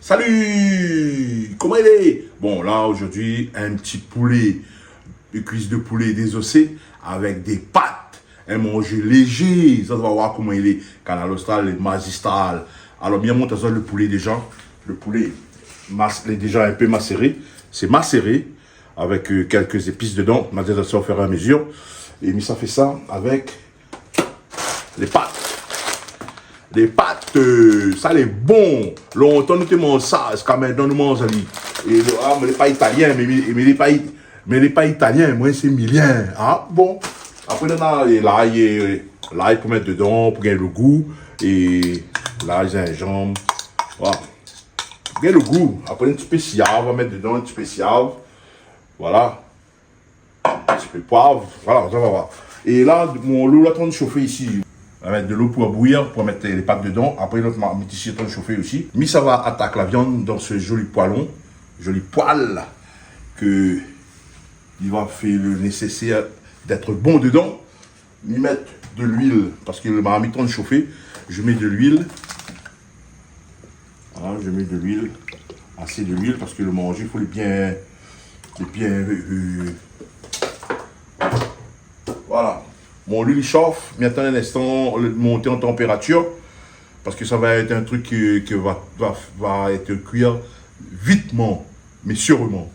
Salut! Comment il est? Bon, là, aujourd'hui, un petit poulet, une cuisse de poulet désossé avec des pâtes. Un manger léger. Ça, on va voir comment il est. Canal Austral, est magistral. Alors, bien monter ça, le poulet déjà. Le poulet est déjà un peu macéré. C'est macéré avec quelques épices dedans. On a déjà ça au fur et à mesure. Et ça fait ça avec les pâtes. Les pâtes, ça c'est bon. Longtemps nous te mange ça, c'est quand même dans nous mange ali. Et mais les pas italien, mais les pas italien, moi c'est milien. Ah bon. Après on a l'ail pour mettre dedans pour gagner le goût et l'ail gingembre. Voilà. Pour gagner le goût. Après un petit peu spécial, on va mettre dedans un petit peu spécial. Voilà. Un petit peu de poivre. Voilà, ça va voir. Et là mon lot là en train de chauffer ici. On va mettre de l'eau pour bouillir, pour mettre les pâtes dedans. Après, l'autre marmite ici est en train de chauffer aussi. Mais ça va attaquer la viande dans ce joli poêlon, joli poêle, que il va faire le nécessaire d'être bon dedans. Il mettre de l'huile, parce que le marmite est en train de chauffer. Je mets de l'huile. Voilà, je mets de l'huile. Assez de l'huile, parce que le manger, il faut voilà. Mon l'huile chauffe, mais attends un instant, monter en température, parce que ça va être un truc qui va être cuire vitement, mais sûrement.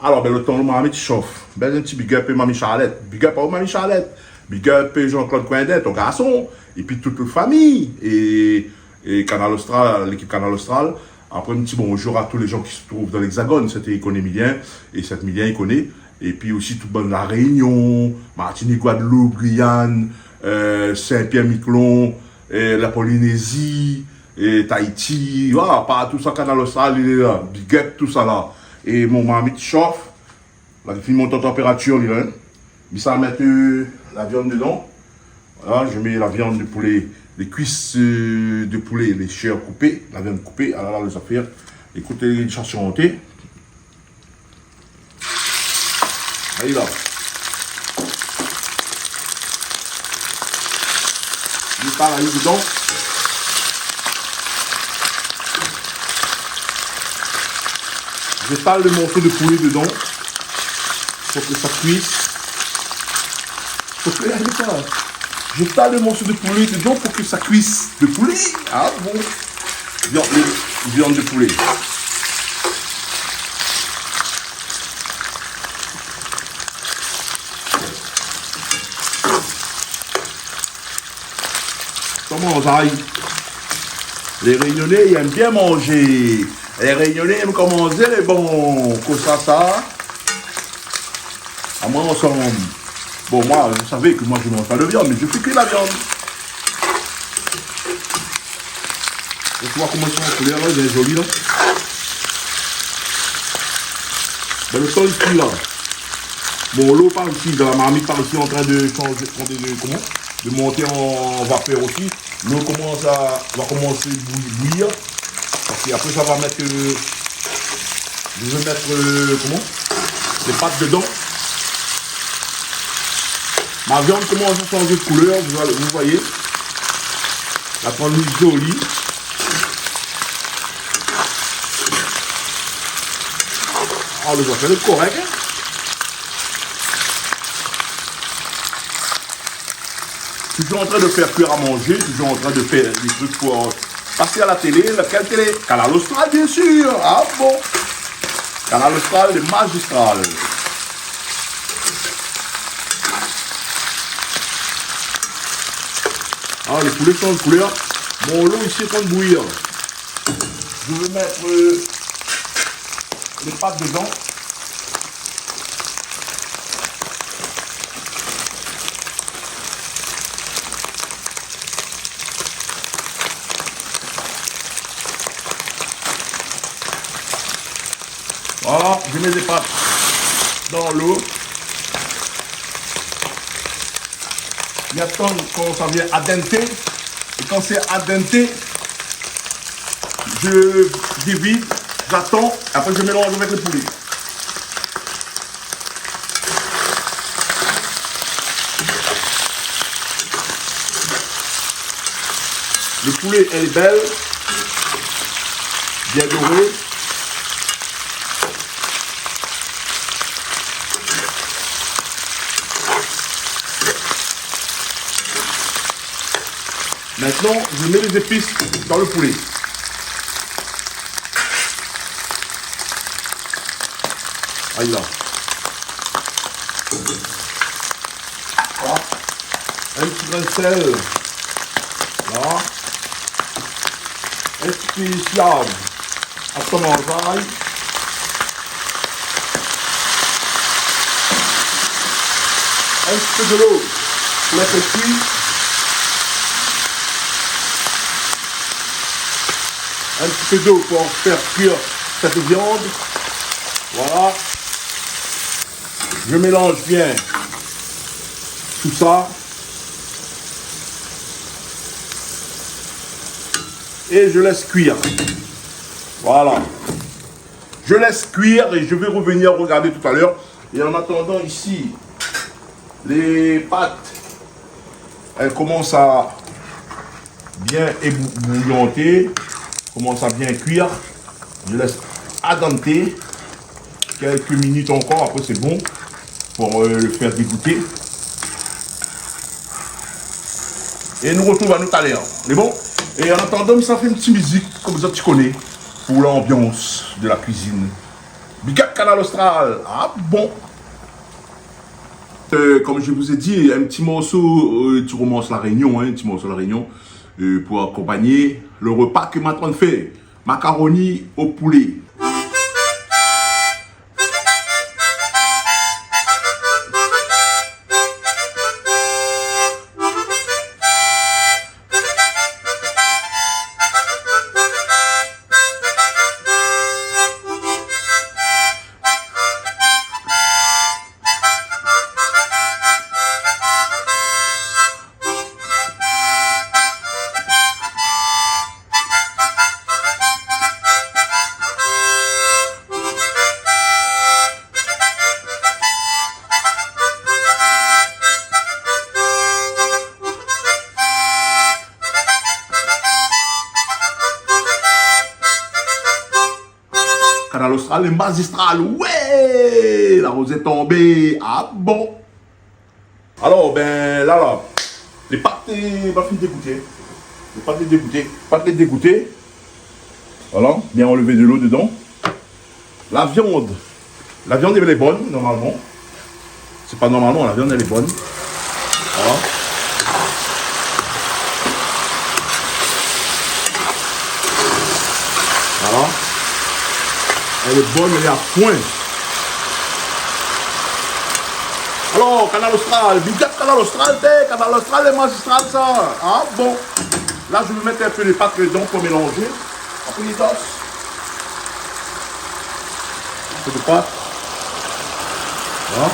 Alors, le temps, le marmite chauffe. Un petit big up et Mamie Charlotte. Big up à Mamie Charlotte. Big up et Jean-Claude Coindet, ton garçon. Et puis toute la famille. Et Canal Austral, l'équipe Canal Austral. Après, un petit bonjour à tous les gens qui se trouvent dans l'Hexagone. C'était Iconé Milien. Et cette Milien, il connaît. Et puis aussi tout bon la Réunion, Martinique, Guadeloupe, Guyane, Saint-Pierre-Miquelon, la Polynésie, et Tahiti, voilà, pas tout ça, Canal Austral, il est là, big up, tout ça là. Et mon marmite chauffe, là, il monte en température, il est là. Mais ça va mettre la viande dedans. Voilà, je mets la viande de poulet, les cuisses de poulet, les chairs coupées, la viande coupée, alors là, les affaires. Écoutez les chansons montées. Allez là. Je parle à dedans. Je parle le morceau de poulet dedans. Pour que ça cuise. Je parle le morceau de poulet dedans pour que ça cuise. De poulet. Ah bon. Viande de poulet. Comment ça aille? Les Réunionnais, ils aiment bien manger. Les Réunionnais aiment manger les bons. Comme ça. À moi, ensemble. Bon, moi, vous savez que moi, je ne mange pas de viande, mais je fais que la viande. Et tu vois comment ils sont en couleur, là, ils sont jolis, là. Ben, le temps ici, là. Bon, l'eau par ici, de la marmite par ici, en train de changer, de monter en vapeur aussi. L'eau va commencer à bouillir. Parce qu'après ça va mettre. Je vais mettre les pâtes dedans. Ma viande commence à changer de couleur, vous voyez. La prendre jolie. Ah, le fait est correct. Hein? Toujours en train de faire cuire à manger, toujours en train de faire des trucs pour passer à la télé. Quelle télé? Canal Austral, bien sûr. Ah bon? Canal Austral, le magistral. Ah, les poulets sont de couleur. Mon lot ici est en train de bouillir. Je vais mettre les pâtes dedans. Voilà, je mets les pâtes dans l'eau. J'attends quand ça vient à dente. Et quand c'est à dente, je divide, j'attends, après je mélange avec le poulet. Le poulet est belle. bien doré. Maintenant, je mets les épices dans le poulet. Aïe là. Voilà. Un petit grain de sel. Là. Un petit slab à tomate. Un petit peu de l'eau pour la faire cuire. Un petit peu d'eau pour faire cuire cette viande. Voilà. Je mélange bien tout ça. Et je laisse cuire. Voilà. Je laisse cuire et je vais revenir regarder tout à l'heure. Et en attendant ici, les pâtes, elles commencent à bien ébouillanter, commencent à bien cuire. Je laisse adenter quelques minutes encore, après c'est bon pour le faire dégoûter. Et nous retrouvons à nous tout à l'heure. C'est bon? Et en attendant, ça fait une petite musique, comme ça tu connais, pour l'ambiance de la cuisine. Big up Canal Austral. Ah bon? Comme je vous ai dit, un petit morceau, tu commences la réunion, hein, un petit morceau de la réunion, pour accompagner le repas que ma tante fait. Macaroni au poulet. Canal Austral, le magistral, ouais, la rose est tombée, ah bon. Alors, ben là, les pâtes, pas fini de dégoûter. Les pâtes dégoûtées, voilà, bien enlever de l'eau dedans. La viande elle est bonne, normalement. C'est pas normalement, la viande elle est bonne. Voilà. Voilà. Elle est bonne, elle est à point. Alors, Canal Austral, big up Canal Austral, Canal Austral est magistral ça. Ah bon. Là, je vais mettre un peu les pâtes dedans pour mélanger. Un peu les os. Un peu de pâte. Voilà.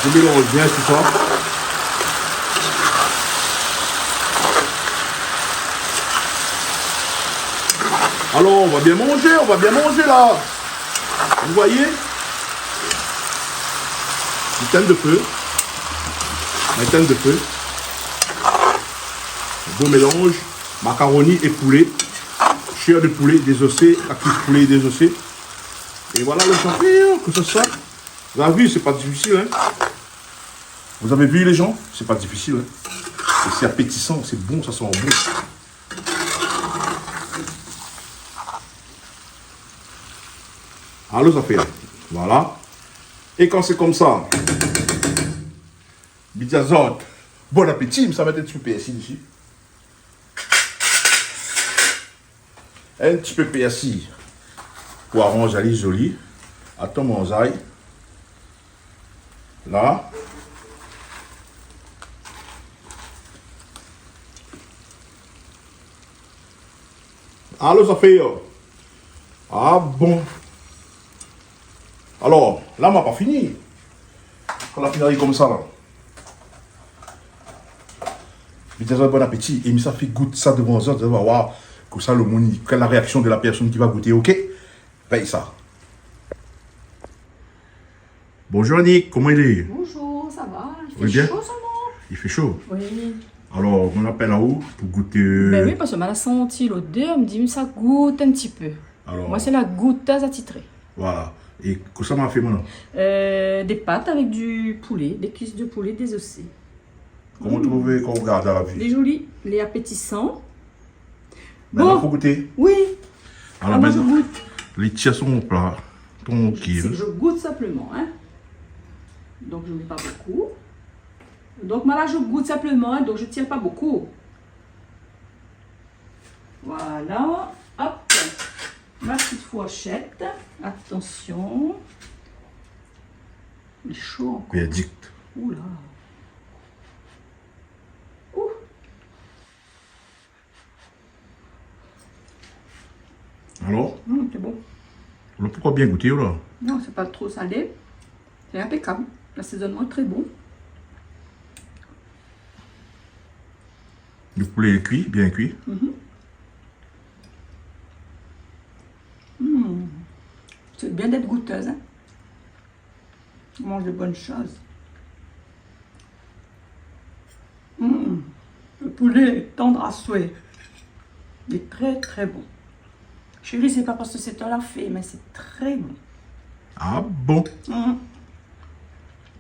Je mélange bien tout ça. Alors, on va bien manger là. Vous voyez? Éteindre de feu. Éteindre de feu. Bon mélange. Macaroni et poulet. Chair de poulet désossé. La cuisse poulet désossé. Et voilà le champignon que ça sort. Vous avez vu, c'est pas difficile. Hein? Vous avez vu les gens? C'est pas difficile. Hein? Et c'est appétissant, c'est bon, ça sent bon. Alors ça fait. Voilà. Et quand c'est comme ça, Bidiazot, bon appétit, ça va être un petit peu persil ici. Un petit peu persil pour arranger les jolis. Attends mon zaï. Là. Alors ça fait. Ah bon. Alors, là, on n'a pas fini. Quand la finale est comme ça, là. Bidiazot, bon appétit. Et ça fait goûter ça devant les autres. Waouh. Comme ça, le monde, quelle est la réaction de la personne qui va goûter, ok? Paye ça. Bonjour Nick, comment il est? Bonjour, ça va? Il fait Oui, bien. chaud, ça va? Il fait chaud. Oui. Alors, on appelle là-haut pour goûter. Ben oui, parce que m'a senti l'odeur, me dit ça goûte un petit peu. Alors, Moi, c'est la goûteuse attitrée. voilà. Et que ça m'a fait maintenant? Des pâtes avec du poulet, des cuisses de poulet désossées. Comment trouver qu'on regarde à la vie? Les jolis, les appétissants. Maintenant, Bon. faut goûter. Oui. Alors, moi, je maintenant, goûte. les tiers sont au plat. C'est Tranquille. que je goûte simplement. Hein. Donc, je ne mets pas beaucoup. Donc, moi, là, je goûte simplement. Donc, je ne tiens pas beaucoup. Voilà. Hop. Ma petite fourchette. Attention. Il est chaud encore. Verdict. Oula. Ouh. Alors, C'est bon. pourquoi bien goûter là? Non, c'est pas trop salé. C'est impeccable. L'assaisonnement est très bon. Le poulet est cuit, bien cuit. C'est bien d'être goûteuse. Hein. On mange de bonnes choses. Le poulet est tendre à souhait. Il est très très bon. Chérie, c'est pas parce que c'est toi la fait, mais c'est très bon. Ah bon?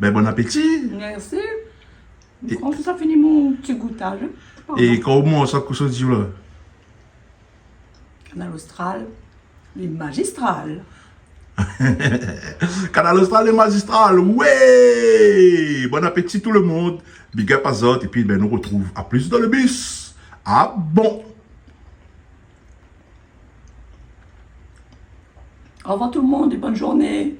Ben bon appétit. Merci. Quand ça finit mon petit goûtage. Et comment ça que ça dit là? Canal Austral, les magistrales. Canal Austral et magistral, ouais! Bon appétit tout le monde. Big up à Zot, et puis ben, nous retrouve à plus dans le bus. Ah bon! Au revoir tout le monde et bonne journée.